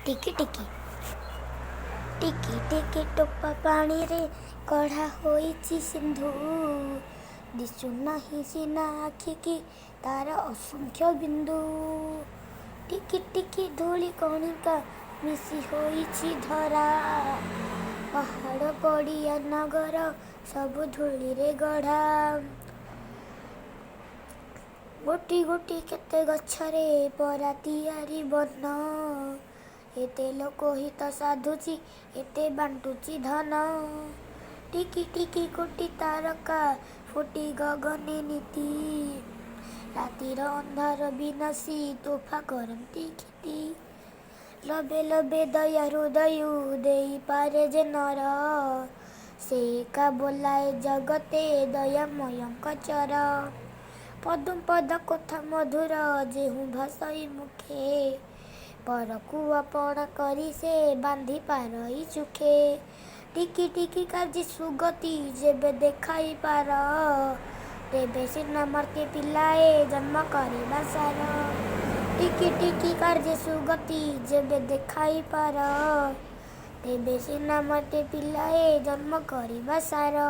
ଟିକି ଟିକି ଟିକି ଟିକି ଟୋପା ପାଣିରେ କଢ଼ା ହୋଇଛି ସିନ୍ଧୁ। ଦିଶୁ ନାହିଁ ସିନା ଆଖିକି ତାର ଅସଂଖ୍ୟ ବିନ୍ଦୁ। ଟିକି ଟିକି ଧୂଳି କଣିକା ମିଶି ହୋଇଛି ଧରା। ପାହାଡ଼ ପଡ଼ିଆ ନଗର ସବୁ ଧୂଳିରେ ଗଢ଼ା। ଗୋଟି ଗୋଟି କେତେ ଗଛରେ ପରା ତିଆରି ବନ। ଏତେ ଲୋକ ହିତ ସାଧୁଛି ଏତେ ବାଣ୍ଟୁଛି ଧନ। ଟିକି ଟିକି କୋଟି ତାରକା ଫୁଟି ଗଗନେ ନୀତି। ରାତିର ଅନ୍ଧାର ବିନାଶୀ ତୋଫା କରନ୍ତି କ୍ଷତି। ଲବେ ଲବେ ଦୟା ହୃଦୟୁ ଦେଇପାରେ ଯେ ନର। ସେ ଏକା ବୋଲାଏ ଜଗତେ ଦୟାମୟଙ୍କ ଚର। ପଦୁ ପଦ କଥା ମଧୁର ଯେହୁ ଭାଷଇ ମୁଖେ। ପରକୁ ଆପଣା କରି ସେ ବାନ୍ଧି ପାରଇ ସୁଖେ। ଟିକି ଟିକି କାର୍ଯ୍ୟ ସୁଗତି ଯେବେ ଦେଖାଇ ପାର। ତେବେ ସିନା ମର୍ତ୍ତ୍ୟ ପିଲାଏ ଜନ୍ମ କରିବା ସାର। ଟିକି ଟିକି କାର୍ଯ୍ୟ ସୁଗତି ଯେବେ ଦେଖାଇ ପାର। ତେବେ ସିନା ମର୍ତ୍ତ୍ୟ ପିଲାଏ ଜନ୍ମ କରିବା ସାର।